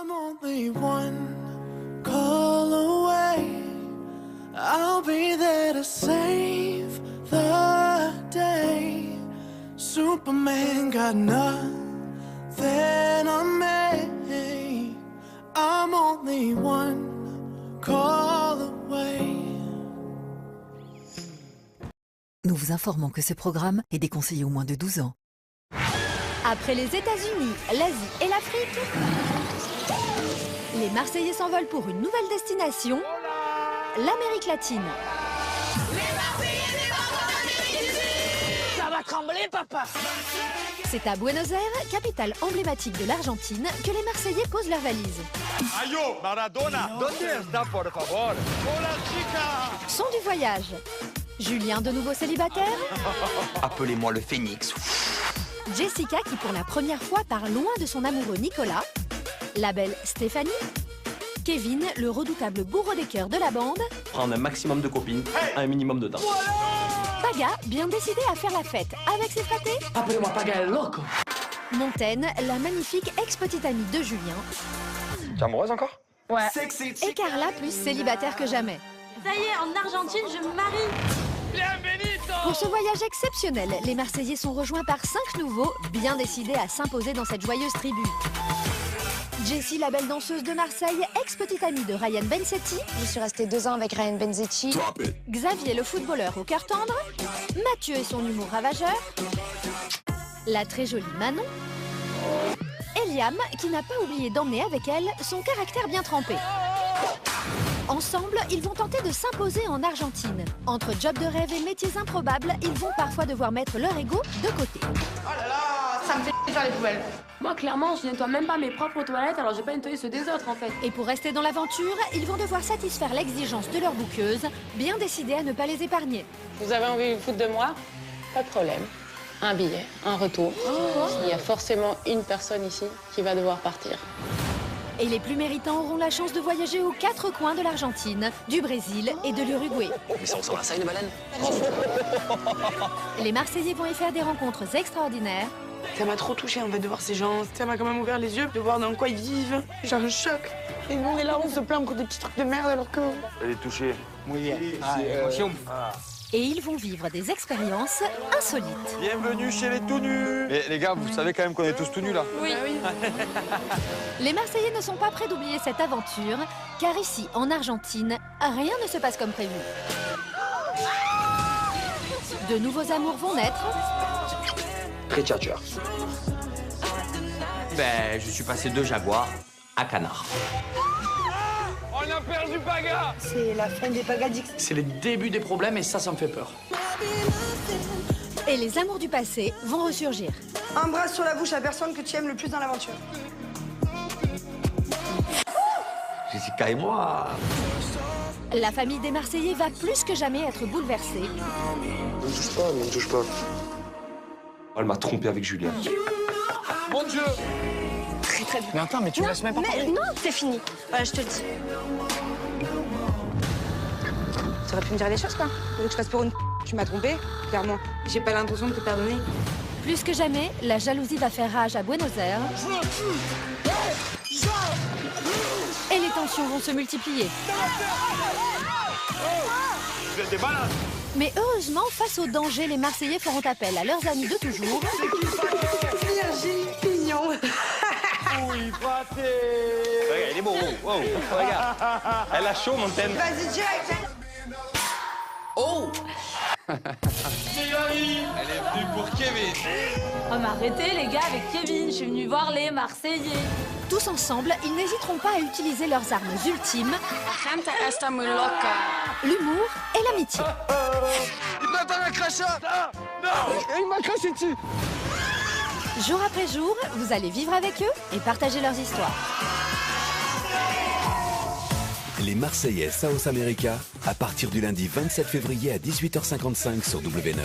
I'm only one call away. I'll be there to save the day. Superman got nothing on me. I'm only one call away. Nous vous informons que ce programme est déconseillé aux moins de 12 ans. Après les États-Unis, l'Asie et l'Afrique, les Marseillais s'envolent pour une nouvelle destination, l'Amérique latine. Les Marseillais débarquent en Amérique du Sud! Ça va trembler, papa! C'est à Buenos Aires, capitale emblématique de l'Argentine, que les Marseillais posent leurs valises. Ayo, Maradona, ¿dónde está, por favor? Hola, chica! Son du voyage. Julien, de nouveau célibataire. Appelez-moi le Phénix. Jessica, qui pour la première fois part loin de son amoureux Nicolas. La belle Stéphanie. Kevin, le redoutable bourreau des cœurs de la bande. Prendre un maximum de copines, un minimum de temps. Paga, bien décidé à faire la fête avec ses fratés. Appelez-moi Paga el loco. Montaigne, la magnifique ex-petite amie de Julien. T'es amoureuse encore? Ouais. Et Carla, plus célibataire que jamais. Ça y est, en Argentine, je me marie. Bienvenido! Pour ce voyage exceptionnel, les Marseillais sont rejoints par 5 nouveaux, bien décidés à s'imposer dans cette joyeuse tribu. Jessie, la belle danseuse de Marseille, ex-petite amie de Ryan Bensetti. Je suis restée 2 ans avec Ryan Bensetti. Xavier, le footballeur au cœur tendre. Mathieu et son humour ravageur. La très jolie Manon. Eliam, qui n'a pas oublié d'emmener avec elle son caractère bien trempé. Ensemble, ils vont tenter de s'imposer en Argentine. Entre job de rêve et métiers improbables, ils vont parfois devoir mettre leur ego de côté. Oh là là, ça me fait faire les poubelles. Moi, clairement, je nettoie même pas mes propres toilettes, alors j'ai pas nettoyé ceux des autres, en fait. Et pour rester dans l'aventure, ils vont devoir satisfaire l'exigence de leur bouqueuse, bien décidés à ne pas les épargner. Vous avez envie de vous foutre de moi? Pas de problème. Un billet, un retour. Il y a forcément une personne ici qui va devoir partir. Et les plus méritants auront la chance de voyager aux 4 coins de l'Argentine, du Brésil et de l'Uruguay. Mais ça ressemble à ça, une baleine? Les Marseillais vont y faire des rencontres extraordinaires. Ça m'a trop touchée en fait de voir ces gens. Ça m'a quand même ouvert les yeux de voir dans quoi ils vivent. J'ai un choc. Et nous on est là, on se plaint pour des petits trucs de merde alors que... Elle est touchée. Muy bien. Et ils vont vivre des expériences insolites. Bienvenue chez les tout nus. Mais les gars, vous savez quand même qu'on est tous tout nus là? Oui. Les Marseillais ne sont pas prêts d'oublier cette aventure, car ici, en Argentine, rien ne se passe comme prévu. De nouveaux amours vont naître. Richard. Ben, je suis passé de Jaguar à Canard. On a perdu Paga! C'est la fin des Pagadix. C'est le début des problèmes et ça me fait peur. Et les amours du passé vont ressurgir. Embrasse sur la bouche la personne que tu aimes le plus dans l'aventure. Jessica et moi. La famille des Marseillais va plus que jamais être bouleversée. Ne me touche pas, ne me touche pas. Elle m'a trompé avec Julien. Mon Dieu! Très bien. Mais attends, mais tu me laisses même pas parler. Non, c'est fini. Voilà, je te le dis. Tu aurais pu me dire les choses, quoi. Tu veux que je fasse pour une... Tu m'as trompé, clairement. J'ai pas l'intention de te pardonner. Plus que jamais, la jalousie va faire rage à Buenos Aires. Et les tensions vont se multiplier. Vous êtes des malades! Mais heureusement, face au danger, les Marseillais feront appel à leurs amis de toujours. Virginie Pignon. Oui, pâté! Regarde, il est beau. Wow, regarde. Elle a chaud, Montaigne. Vas-y, direct. Oh! Elle est venue pour Kevin. Oh, mais arrêtez, les gars, avec Kevin, je suis venue voir les Marseillais. Tous ensemble, ils n'hésiteront pas à utiliser leurs armes ultimes, l'humour et l'amitié. Il t'attend un crachat! Non! Il m'a craché dessus. Jour après jour, vous allez vivre avec eux et partager leurs histoires. Les Marseillais South America, à partir du lundi 27 février à 18h55 sur W9.